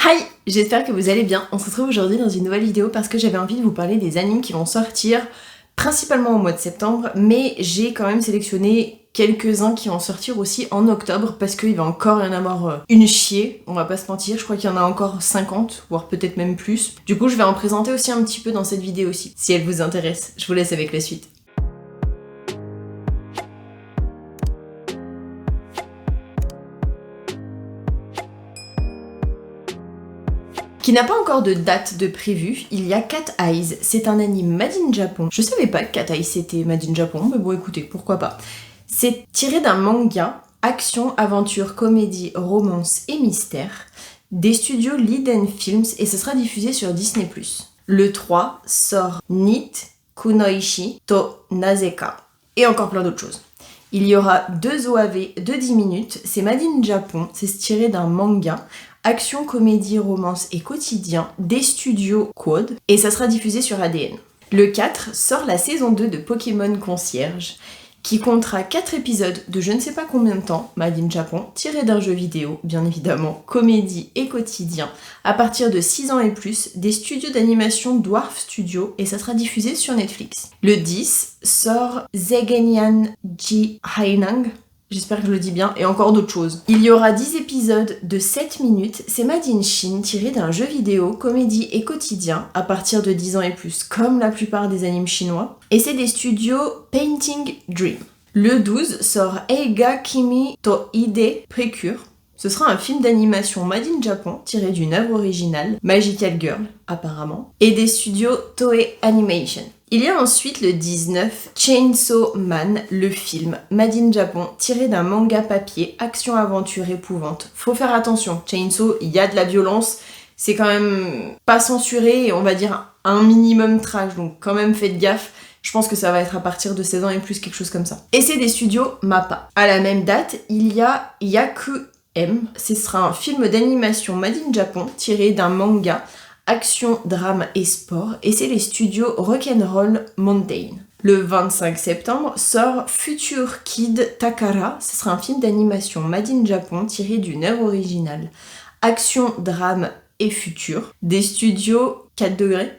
Hi, j'espère que vous allez bien. On se retrouve aujourd'hui dans une nouvelle vidéo parce que j'avais envie de vous parler des animes qui vont sortir principalement au mois de septembre, mais j'ai quand même sélectionné quelques-uns qui vont sortir aussi en octobre parce qu'il va encore y en avoir une chier, on va pas se mentir, je crois qu'il y en a encore 50, voire peut-être même plus. Du coup je vais en présenter aussi un petit peu dans cette vidéo aussi, si elle vous intéresse. Je vous laisse avec la suite. Qui n'a pas encore de date de prévu, il y a Cat Eyes, c'est un anime made in Japon. Je savais pas que Cat Eyes c'était made in Japon, mais bon écoutez, pourquoi pas. C'est tiré d'un manga, action, aventure, comédie, romance et mystère, des studios Liden Films et ce sera diffusé sur Disney+. Le 3 sort Nit Kunoishi to Nazeka et encore plein d'autres choses. Il y aura 2 OAV de 10 minutes, c'est made in Japon, c'est tiré d'un manga, action, comédie, romance et quotidien des studios Quad et ça sera diffusé sur ADN. Le 4 sort la saison 2 de Pokémon Concierge qui comptera 4 épisodes de je ne sais pas combien de temps, made in Japon, tiré d'un jeu vidéo, bien évidemment, comédie et quotidien, à partir de 6 ans et plus, des studios d'animation Dwarf Studio et ça sera diffusé sur Netflix. Le 10 sort Zegenyan Ji Hainang, j'espère que je le dis bien, et encore d'autres choses. Il y aura 10 épisodes de 7 minutes, c'est Made in Chine, tiré d'un jeu vidéo, comédie et quotidien, à partir de 10 ans et plus, comme la plupart des animes chinois, et c'est des studios Painting Dream. Le 12 sort Eiga Kimi to Ide Precure. Ce sera un film d'animation made in Japon, tiré d'une œuvre originale, Magical Girl, apparemment, et des studios Toei Animation. Il y a ensuite le 19, Chainsaw Man, le film, made in Japon, tiré d'un manga papier, action-aventure épouvante. Faut faire attention, Chainsaw, il y a de la violence, c'est quand même pas censuré et on va dire un minimum trash, donc quand même faites gaffe. Je pense que ça va être à partir de 16 ans et plus, quelque chose comme ça. Et c'est des studios MAPPA. À la même date, il y a Yaku M, ce sera un film d'animation made in Japon, tiré d'un manga, action, drame et sport, et c'est les studios Rock'n'Roll Mountain. Le 25 septembre sort Future Kid Takara, ce sera un film d'animation made in Japon tiré d'une œuvre originale, action, drame et futur, des studios 4 degrés,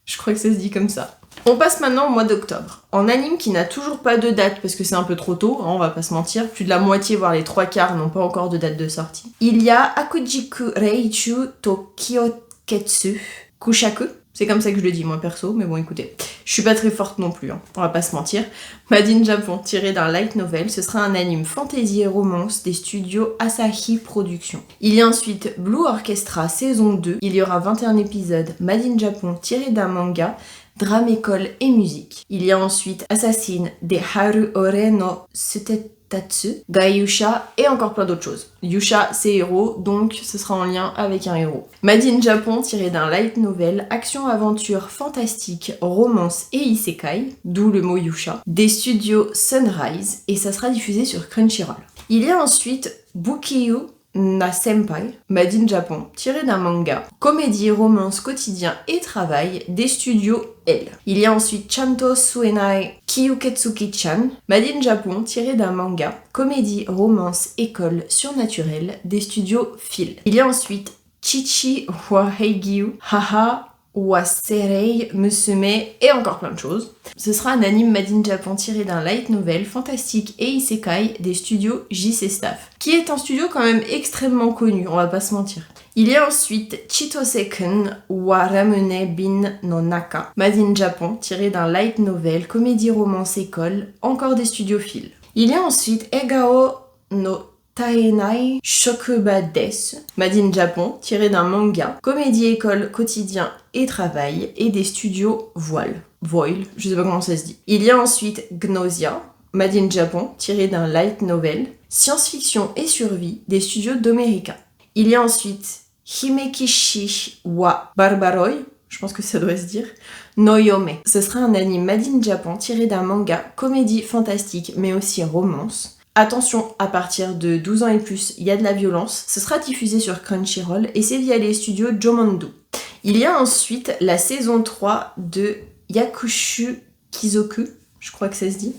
je crois que ça se dit comme ça. On passe maintenant au mois d'octobre. En anime qui n'a toujours pas de date parce que c'est un peu trop tôt, hein, on va pas se mentir, plus de la moitié voire les 3/4 n'ont pas encore de date de sortie. Il y a Akujiku Reichu to Kyoketsu Kushaku, c'est comme ça que je le dis moi perso, mais bon écoutez, je suis pas très forte non plus, hein, on va pas se mentir. Made in Japon, tiré d'un light novel, ce sera un anime fantasy et romance des studios Asahi Productions. Il y a ensuite Blue Orchestra saison 2, il y aura 21 épisodes, made in Japon, tiré d'un manga, drame, école et musique. Il y a ensuite Assassin de Haru Ore no Sutetatsu, ga Yusha et encore plein d'autres choses. Yusha c'est héros, donc ce sera en lien avec un héros. Made in Japon, tiré d'un light novel, action, aventure, fantastique, romance et isekai, d'où le mot Yusha, des studios Sunrise et ça sera diffusé sur Crunchyroll. Il y a ensuite Bukiyu na Senpai, made in Japon, tiré d'un manga, comédie, romance, quotidien et travail des studios L. Il y a ensuite Chanto Suenai Kyuketsuki-chan, made in Japon, tiré d'un manga, comédie, romance, école, surnaturelle des studios Phil. Il y a ensuite Chichi wa Heigyu Haha Waserei Musume et encore plein de choses. Ce sera un anime made in Japon tiré d'un light novel fantastique et isekai des studios JC Staff, qui est un studio quand même extrêmement connu, on va pas se mentir. Il y a ensuite Chitoseken wa Ramune Bin no Naka, made in Japon, tiré d'un light novel, comédie romance école, encore des studios Phil. Il y a ensuite Egao no Taenai Shokuba Desu, made in Japon, tiré d'un manga, comédie école, quotidien et travail, et des studios Voile, je sais pas comment ça se dit. Il y a ensuite Gnosia, made in Japon, tiré d'un light novel, science-fiction et survie, des studios Domerica. Il y a ensuite Himekishi wa Barbaroi, je pense que ça doit se dire, Noyome. Ce sera un anime made in Japon, tiré d'un manga, comédie fantastique, mais aussi romance. Attention, à partir de 12 ans et plus, il y a de la violence. Ce sera diffusé sur Crunchyroll et c'est via les studios Jomondu. Il y a ensuite la saison 3 de Yakushu Kizoku, je crois que ça se dit.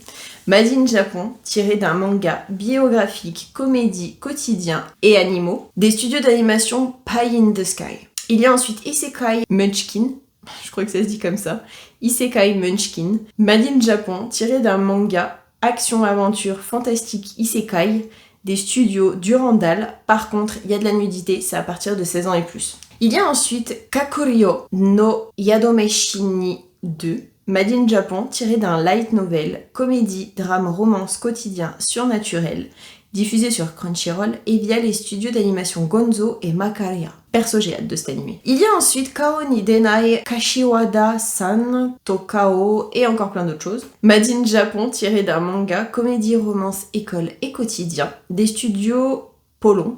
Made in Japon, tiré d'un manga biographique, comédie, quotidien et animaux, des studios d'animation Pie in the Sky. Il y a ensuite Isekai Munchkin, je crois que ça se dit comme ça, Isekai Munchkin, Made in Japon, tiré d'un manga, action-aventure, fantastique, Isekai, des studios Durandal. Par contre, il y a de la nudité, c'est à partir de 16 ans et plus. Il y a ensuite Kakuryo no Yadomeshi ni 2, Made in Japon, tiré d'un light novel, comédie, drame, romance, quotidien, surnaturel, diffusé sur Crunchyroll et via les studios d'animation Gonzo et Makaria. Perso, j'ai hâte de cet animé. Il y a ensuite Kao ni Denai Kashiwada-san, Tokao et encore plein d'autres choses. Made in Japon, tiré d'un manga, comédie, romance, école et quotidien, des studios Polon,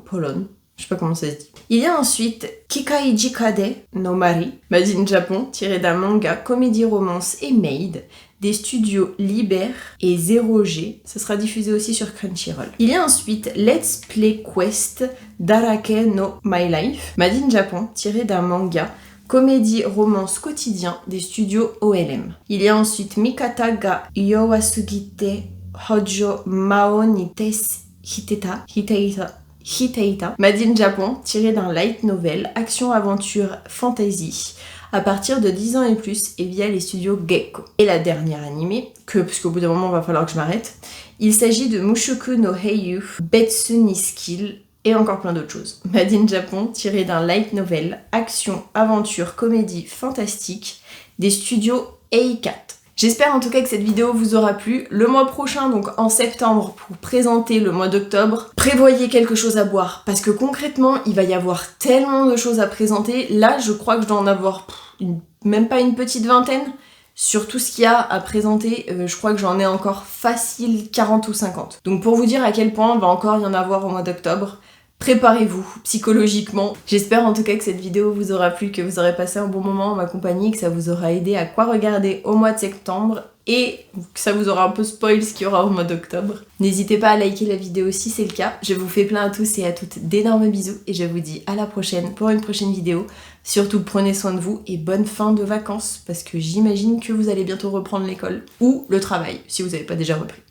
je sais pas comment ça se dit. Il y a ensuite Kikai Jikade no Mari, Made in Japon, tiré d'un manga, comédie, romance et maid, des studios Liber et 0G. Ça sera diffusé aussi sur Crunchyroll. Il y a ensuite Let's Play Quest Darake no My Life, Made in Japon, tiré d'un manga, comédie, romance, quotidien, des studios OLM. Il y a ensuite Mikata ga Yowasugite Hojo Mao ni Hiteita, Made in Japon, tiré d'un light novel, action-aventure fantasy, à partir de 10 ans et plus et via les studios Gekko. Et la dernière animée, parce qu'au bout d'un moment il va falloir que je m'arrête, il s'agit de Mushoku no Heiyu, Betsu ni Skill et encore plein d'autres choses. Made in Japon, tiré d'un light novel, action, aventure, comédie, fantastique, des studios Eikat. J'espère en tout cas que cette vidéo vous aura plu. Le mois prochain, donc en septembre, pour présenter le mois d'octobre, prévoyez quelque chose à boire. Parce que concrètement, il va y avoir tellement de choses à présenter. Là, je crois que je dois en avoir même pas une petite vingtaine. Sur tout ce qu'il y a à présenter, je crois que j'en ai encore facile 40 ou 50. Donc pour vous dire à quel point il va encore y en avoir au mois d'octobre, préparez-vous psychologiquement. J'espère en tout cas que cette vidéo vous aura plu, que vous aurez passé un bon moment en ma compagnie, que ça vous aura aidé à quoi regarder au mois de septembre et que ça vous aura un peu spoil ce qu'il y aura au mois d'octobre. N'hésitez pas à liker la vidéo si c'est le cas. Je vous fais plein à tous et à toutes d'énormes bisous et je vous dis à la prochaine pour une prochaine vidéo. Surtout prenez soin de vous et bonne fin de vacances parce que j'imagine que vous allez bientôt reprendre l'école ou le travail si vous n'avez pas déjà repris.